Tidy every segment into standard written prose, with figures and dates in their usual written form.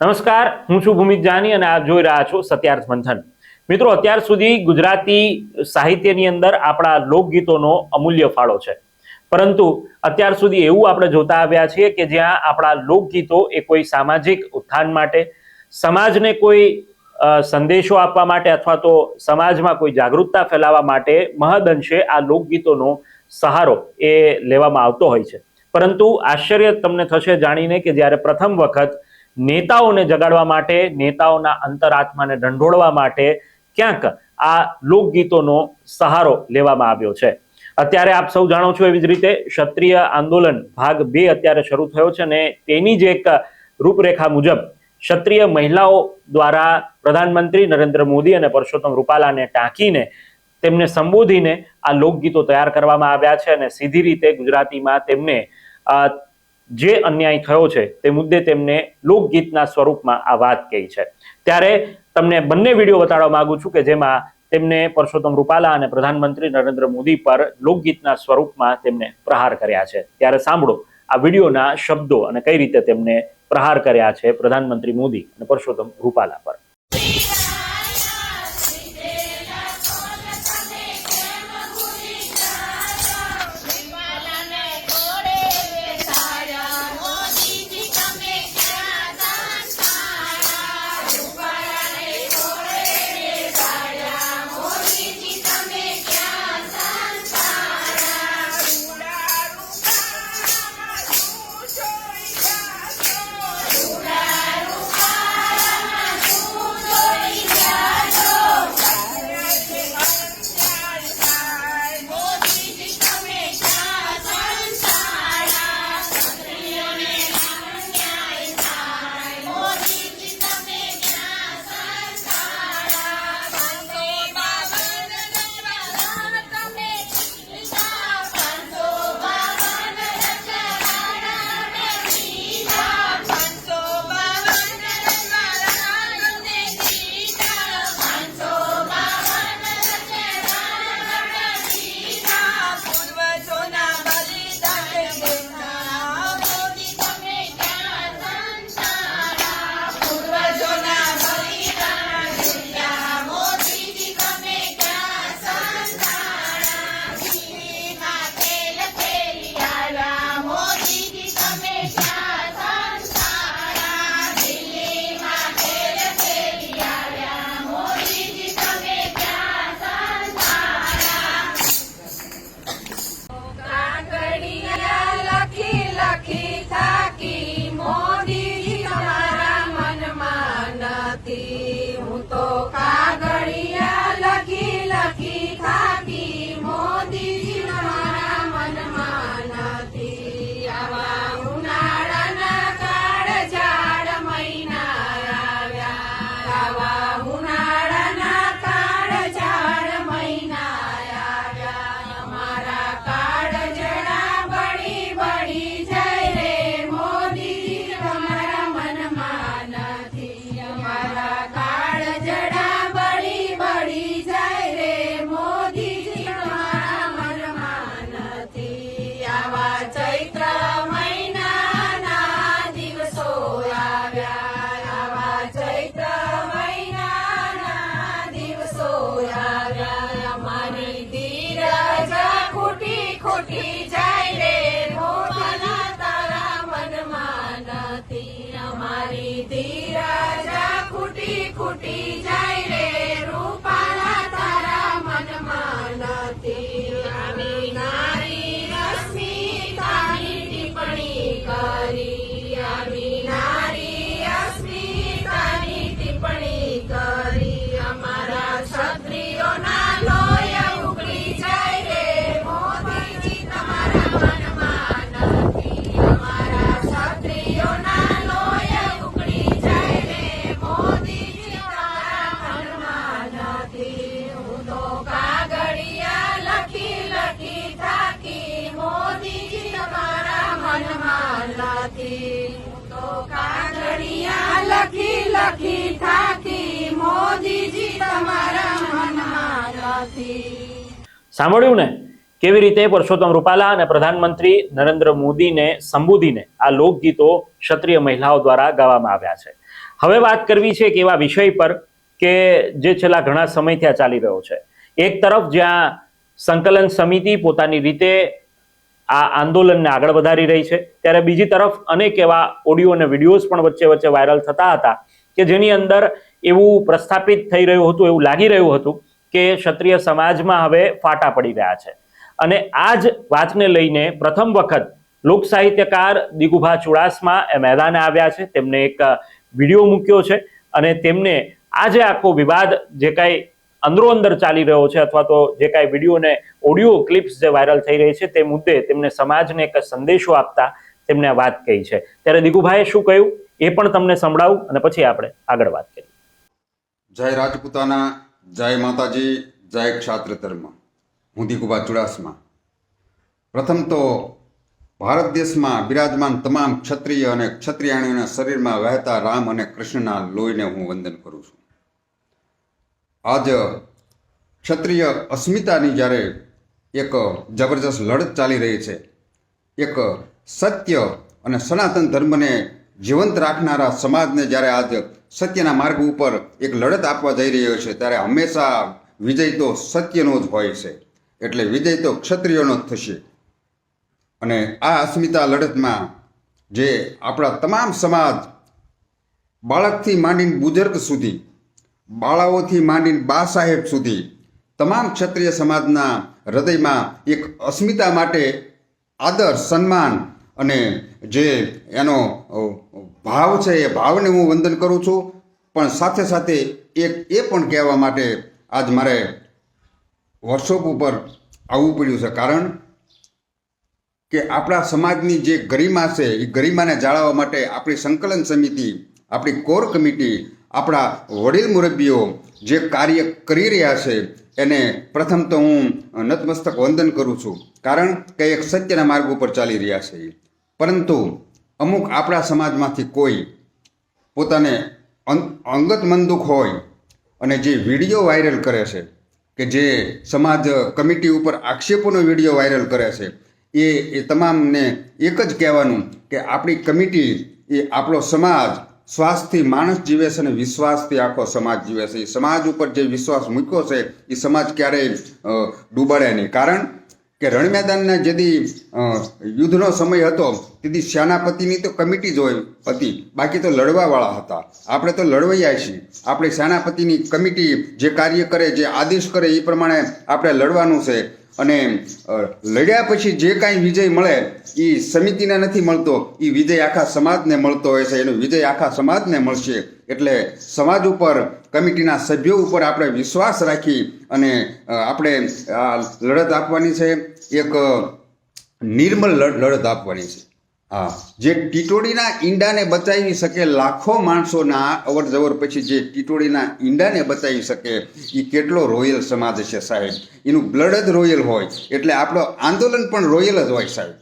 નમસ્કાર, હું છું ભૂમિત જાની અને આપ જોઈ રહ્યા છો સત્યાર્થ મંથન। મિત્રો, અત્યાર સુધી ગુજરાતી સાહિત્યની અંદર આપણા લોકગીતોનો અમૂલ્ય ફાળો છે, પરંતુ અત્યાર સુધી એવું આપણે જોતા આવ્યા છીએ કે જ્યાં આપણા લોકગીતો એ કોઈ સામાજિક ઉત્થાન માટે, સમાજને કોઈ સંદેશો આપવા માટે અથવા તો સમાજમાં કોઈ જાગૃતતા ફેલાવવા માટે મહદઅંશે આ લોકગીતોનો સહારો એ લેવામાં આવતો હોય છે। પરંતુ આશ્ચર્ય તમને થશે જાણીને કે જ્યારે પ્રથમ વખત નેતાઓને જગાડવા માટે, નેતાઓના અંતરાત્માને ઢંઢોળવા માટે ક્યાંક આ લોકગીતોનો સહારો લેવામાં આવ્યો છે। અત્યારે આપ સૌ જાણો છો એવી જ રીતે ક્ષત્રિય આંદોલન ભાગ 2 અત્યારે શરૂ થયો છે અને તેની જ એક રૂપરેખા મુજબ ક્ષત્રિય મહિલાઓ દ્વારા પ્રધાનમંત્રી નરેન્દ્ર મોદી અને પરસોત્તમ રૂપાલાને ટાંકીને તેમને સંબોધીને આ લોકગીતો તૈયાર કરવામાં આવ્યા છે અને સીધી રીતે ગુજરાતીમાં તેમને જે અન્યાય થયો છે તે મુદ્દે તેમને લોકગીતના સ્વરૂપમાં આ વાત કહી છે। ત્યારે તમને બંને વિડીયો બતાડવા માંગુ છું કે જેમાં તેમને પરસોત્તમ રૂપાલા અને પ્રધાનમંત્રી નરેન્દ્ર મોદી પર લોકગીતના સ્વરૂપમાં તેમને પ્રહાર કર્યા છે। ત્યારે સાંભળો આ વિડીયોના શબ્દો અને કઈ રીતે તેમને પ્રહાર કર્યા છે પ્રધાનમંત્રી મોદી અને પરસોત્તમ રૂપાલા પર। સાંભળ્યું ને કેવી રીતે પરસોત્તમ રૂપાલા અને પ્રધાનમંત્રી નરેન્દ્ર મોદીને સંબોધીને આ લોકગીતો ક્ષત્રિય મહિલાઓ દ્વારા ગાવામાં આવ્યા છે। હવે વાત કરવી છે એક એવા વિષય પર કે જે છેલ્લા ઘણા સમયથી આ ચાલી રહ્યો છે. એક તરફ જ્યાં સંકલન સમિતિ પોતાની રીતે આ આંદોલનને આગળ વધારી રહી છે, ત્યારે બીજી તરફ અનેક એવા ઓડિયો અને વિડીયોઝ પણ વચ્ચે વચ્ચે વાયરલ થતા હતા કે જેની અંદર એવું પ્રસ્થાપિત થઈ રહ્યું હતું, એવું લાગી રહ્યું હતું કે ક્ષત્રિય સમાજમાં હવે ફાટા પડી રહ્યા છે. અને આ જ વાતને લઈને પ્રથમ વખત લોક સાહિત્યકાર દિગુભા ચુડાસમા એ મેદાને આવ્યા છે. તેમને એક વિડીયો મૂક્યો છે અને તેમને આ જે આખો વિવાદ જે કાંઈ અંદરો અંદર ચાલી રહ્યો છે અથવા તો જે કાંઈ વિડીયો અને ઓડિયો ક્લિપ્સ જે વાયરલ થઈ રહી છે તે મુદ્દે તેમને સમાજને એક સંદેશો આપતા તેમને આ વાત કહી છે. ત્યારે દિગુભાઈએ શું કહ્યું એ પણ તમને સંભળાવું અને પછી આપણે આગળ વાત કરીએ. જય રાજપૂતાના, જય માતાજી, જય ક્ષાત્ર ધર્મ. હું દિગુભા ચુડાસમા. પ્રથમ તો ભારત દેશમાં બિરાજમાન તમામ ક્ષત્રિય અને ક્ષત્રિયાણીઓના શરીરમાં વહેતા રામ અને કૃષ્ણના લોહીને હું વંદન કરું છું. આજ ક્ષત્રિય અસ્મિતાની જ્યારે એક જબરજસ્ત લડત ચાલી રહી છે, એક સત્ય અને સનાતન ધર્મને જીવંત રાખનારા સમાજને જ્યારે આજ સત્યના માર્ગ ઉપર એક લડત આપવા જઈ રહ્યો છે, ત્યારે હંમેશા વિજય તો સત્યનો જ હોય છે. એટલે વિજય તો ક્ષત્રિયોનો જ થશે. અને આ અસ્મિતા લડતમાં જે આપણા તમામ સમાજ, બાળકથી માંડીને બુઝુર્ગ સુધી, બાળાઓથી માંડીને બા સાહેબ સુધી તમામ ક્ષત્રિય સમાજના હૃદયમાં એક અસ્મિતા માટે આદર, સન્માન અને જે એનો ભાવ છે એ ભાવને હું વંદન કરું છું. પણ સાથે સાથે એક એ પણ કહેવા માટે આજ મારે વર્કશોપ ઉપર આવવું પડ્યું છે, કારણ કે આપણા સમાજની જે ગરિમા છે એ ગરિમાને જાળવવા માટે આપણી સંકલન સમિતિ, આપણી કોર કમિટી, આપણા વડીલ મુરબ્બીઓ જે કાર્ય કરી રહ્યા છે એને પ્રથમ તો હું નતમસ્તક વંદન કરું છું, કારણ કે એક સત્યના માર્ગ ઉપર ચાલી રહ્યા છે. પરંતુ અમુક આપણા સમાજમાંથી કોઈ પોતાને અંગત મનદુખ હોય અને જે વિડીયો વાયરલ કરે છે, કે જે સમાજ કમિટી ઉપર આક્ષેપોનો વિડીયો વાયરલ કરે છે, એ તમામને એક જ કહેવાનું કે આપણી કમિટી એ આપણો સમાજ શ્વાસથી માણસ જીવે છે અને વિશ્વાસથી આખો સમાજ જીવે છે. એ સમાજ ઉપર જે વિશ્વાસ મૂક્યો છે એ સમાજ ક્યારેય ડૂબાડે નહીં. કારણ કે રણ મેદાનના જેથી યુદ્ધનો સમય હતો તેથી સેનાપતિની તો કમિટી જ હોય હતી, બાકી તો લડવાવાળા હતા. આપણે તો લડવૈયા છીએ. આપણે સેનાપતિની કમિટી જે કાર્ય કરે, જે આદેશ કરે એ પ્રમાણે આપણે લડવાનું છે. અને લડ્યા પછી જે કાંઈ વિજય મળે એ સમિતિને નથી મળતો, એ વિજય આખા સમાજને મળતો હોય છે. એનો વિજય આખા સમાજને મળશે. એટલે સમાજ ઉપર, કમિટીના સભ્યો ઉપર આપણે વિશ્વાસ રાખી અને આપણે આ લડત આપવાની છે. એક નિર્મલ લડત આપવાની છે. હા, જે ટીટોડીના ઈંડાને બચાવી શકે, લાખો માણસોના અવર જવર પછી જે ટીટોડીના ઈંડાને બચાવી શકે એ કેટલો રોયલ સમાજ છે સાહેબ. એનું બ્લડ જ રોયલ હોય એટલે આપણો આંદોલન પણ રોયલ જ હોય સાહેબ.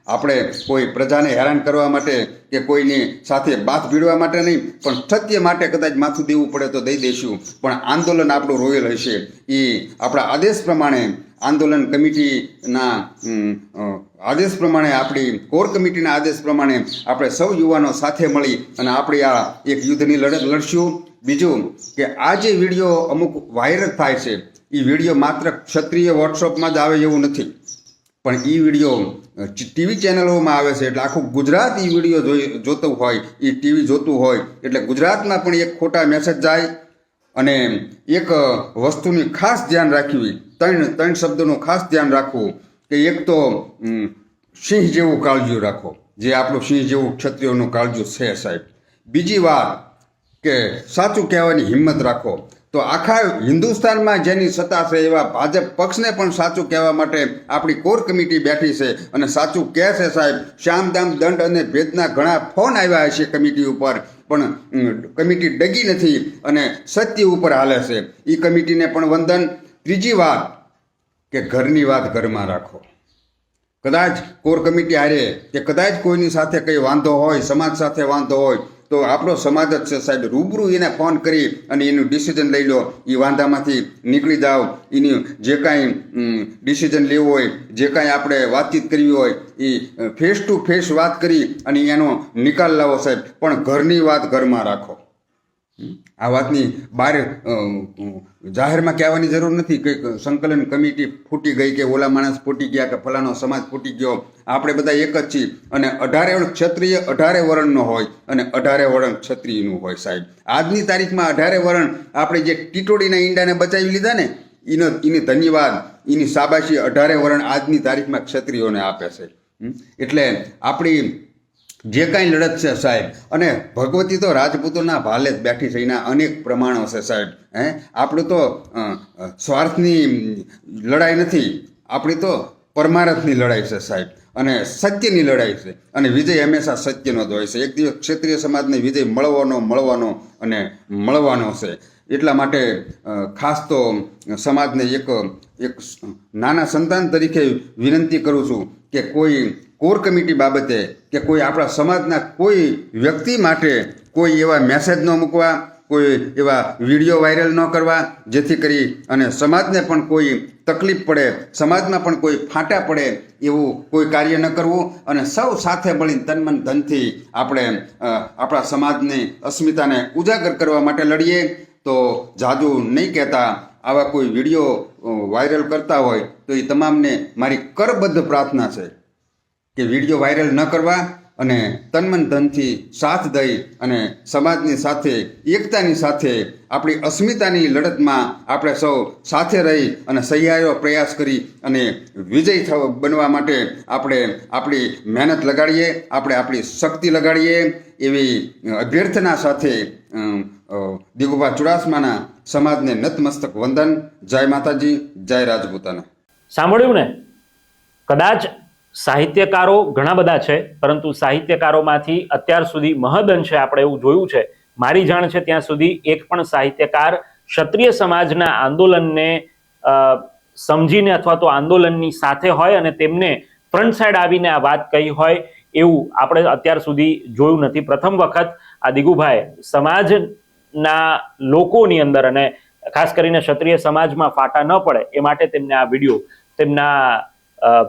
આપણે કોઈ પ્રજાને હેરાન કરવા માટે કે કોઈની સાથે બાથ ભીડવા માટે નહીં, પણ સત્ય માટે કદાચ માથું દેવું પડે તો દઈ દઈશું, પણ આંદોલન આપણું રોયલ હશે. એ આપણા આદેશ પ્રમાણે, આંદોલન કમિટીના આદેશ પ્રમાણે, આપણી કોર કમિટીના આદેશ પ્રમાણે આપણે સૌ યુવાનો સાથે મળી અને આપણી આ એક યુદ્ધની લડત લડશું. બીજું કે આ જે વિડીયો અમુક વાયરલ થાય છે એ વિડીયો માત્ર ક્ષત્રિય વોટ્સઅપમાં જ આવે એવું નથી, પણ એ વિડીયો ટીવી ચેનલોમાં આવે છે. એટલે આખું ગુજરાત એ વિડીયો જોતું હોય, એ ટીવી જોતું હોય એટલે ગુજરાતમાં પણ એક ખોટા મેસેજ જાય. અને એક વસ્તુની ખાસ ધ્યાન રાખવી, ત્રણ શબ્દોનું ખાસ ધ્યાન રાખવું કે એક તો સિંહ જેવું કાળજું રાખો, જે આપણું સિંહ જેવું ક્ષત્રિયોનું કાળજું છે સાહેબ. બીજી વાત કે સાચું કહેવાની હિંમત રાખો. તો આખા હિન્દુસ્તાનમાં જેની સત્તા છે એવા ભાજપ પક્ષને પણ સાચું કહેવા માટે આપણી કોર કમિટી બેઠી છે અને સાચું કહે છે સાહેબ. શામદામ દંડ અને ભેદના ઘણા ફોન આવ્યા હશે કમિટી ઉપર, પણ કમિટી ડગી નથી અને સત્ય ઉપર હાલે છે. એ કમિટીને પણ વંદન. ત્રીજી વાત કે ઘરની વાત ઘરમાં રાખો. કદાચ કોર કમિટી હારે કે કદાચ કોઈની સાથે કંઈ વાંધો હોય, સમાજ સાથે વાંધો હોય તો આપણો સમાજ જ છે સાહેબ. રૂબરૂ એને ફોન કરી અને એનું ડિસિઝન લઈ લો, એ વાંધામાંથી નીકળી જાઓ. એની જે કાંઈ ડિસિઝન લેવું હોય, જે કાંઈ આપણે વાતચીત કરવી હોય એ ફેસ ટુ ફેસ વાત કરી અને એનો નિકાલ લાવો સાહેબ. પણ ઘરની વાત ઘરમાં રાખો. આ વાતની બહાર જાહેરમાં કહેવાની જરૂર નથી કે સંકલન કમિટી ફૂટી ગઈ કે ઓલા માણસ ફૂટી ગયા કે ફલાનો સમાજ ફૂટી ગયો. આપણે બધા એક જ છીએ અને 18 વરણ ક્ષત્રિય 18 વરણનો હોય અને 18 વરણ ક્ષત્રિયનું હોય સાહેબ. આજની તારીખમાં 18 વરણ આપણે જે ટીટોડીના ઈંડાને બચાવી લીધા ને એની ધન્યવાદ, એની શાબાશી 18 વરણ આજની તારીખમાં ક્ષત્રિયોને આપે છે. એટલે આપણી જે કાંઈ લડત છે સાહેબ, અને ભગવતી તો રાજપૂતોના ભાલે જ બેઠી છે, એના અનેક પ્રમાણો છે સાહેબ. આપણું તો સ્વાર્થની લડાઈ નથી, આપણી તો પરમારથની લડાઈ છે સાહેબ, અને સત્યની લડાઈ છે. અને વિજય હંમેશા સત્યનો જ હોય છે. એક દિવસ ક્ષત્રિય સમાજને વિજય મળવાનો છે. એટલા માટે ખાસ તો સમાજને એક નાના સંતાન તરીકે વિનંતી કરું છું કે કોઈ કોર કમિટી બાબતે કે કોઈ આપણા સમાજના કોઈ વ્યક્તિ માટે કોઈ એવા મેસેજ ન મૂકવા, કોઈ એવા વિડીયો વાયરલ ન કરવા, જેથી કરી અને સમાજને પણ કોઈ તકલીફ પડે, સમાજમાં પણ કોઈ ફાટા પડે એવું કોઈ કાર્ય ન કરવું. અને સૌ સાથે મળીને તન મન ધનથી આપણે આપણા સમાજની અસ્મિતાને ઉજાગર કરવા માટે લડીએ. તો જાદુ નહીં કહેતા, આવા કોઈ વિડીયો વાયરલ કરતા હોય તો એ તમામને મારી કરબદ્ધ પ્રાર્થના છે કે વિડીયો વાયરલ ન કરવા અને તનમન ધનથી સાથ દઈ અને સમાજની સાથે, એકતાની સાથે આપણી અસ્મિતાની લડતમાં આપણે સૌ સાથે રહી અને સહિયારો પ્રયાસ કરી અને વિજય બનવા માટે આપણે આપણી મહેનત લગાડીએ, આપણે આપણી શક્તિ લગાડીએ એવી અભ્યર્થના સાથે દિગુભા ચુડાસમાના સમાજને નતમસ્તક વંદન. જય માતાજી, જય રાજપૂતાના. સાંભળ્યું ને? કદાચ સાહિત્યકારો ઘણા બધા છે, પરંતુ સાહિત્યકારોમાંથી અત્યાર સુધી મહદઅંશે આપણે એવું જોયું છે, મારી જાણ છે ત્યાં સુધી એક પણ સાહિત્યકાર ક્ષત્રિય સમાજના આંદોલનને સમજીને અથવા તો આંદોલનની સાથે હોય અને તેમને ફ્રન્ટ સાઈડ આવીને આ વાત કહી હોય એવું આપણે અત્યાર સુધી જોયું નથી. પ્રથમ વખત આ દિગુભાઈ સમાજના લોકોની અંદર અને ખાસ કરીને ક્ષત્રિય સમાજમાં ફાટા ન પડે એ માટે તેમને આ વિડીયો તેમના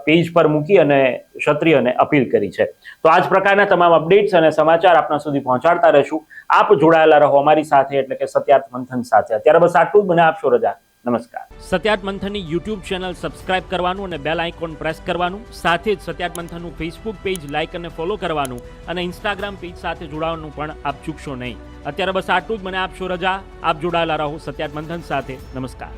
પેજ પર મૂકી અને ક્ષત્રિયને અપીલ કરી છે. તો આ જ પ્રકારના તમામ અપડેટ્સ અને સમાચાર આપના સુધી પહોંચાડતા રહેશું. આપ જોડાયેલા રહો અમારી સાથે, એટલે કે સત્યાર્થ મંથન સાથે. અત્યારે બસ આટલું જ. મને આપશો રજા. નમસ્કાર. સત્યાર્થ મંથનની યુટ્યુબ ચેનલ સબસ્ક્રાઇબ કરવાનું અને બેલ આઇકોન પ્રેસ કરવાનું, સાથે જ સત્યાર્થ મંથનનું ફેસબુક પેજ લાઇક અને ફોલો કરવાનું અને ઇન્સ્ટાગ્રામ પેજ સાથે જોડાવાનું પણ આપ ચૂકશો નહીં. અત્યારે બસ આટલું જ. મને આપશો રજા. આપ જોડાયેલા રહો સત્યાર્થ મંથન સાથે. નમસ્કાર.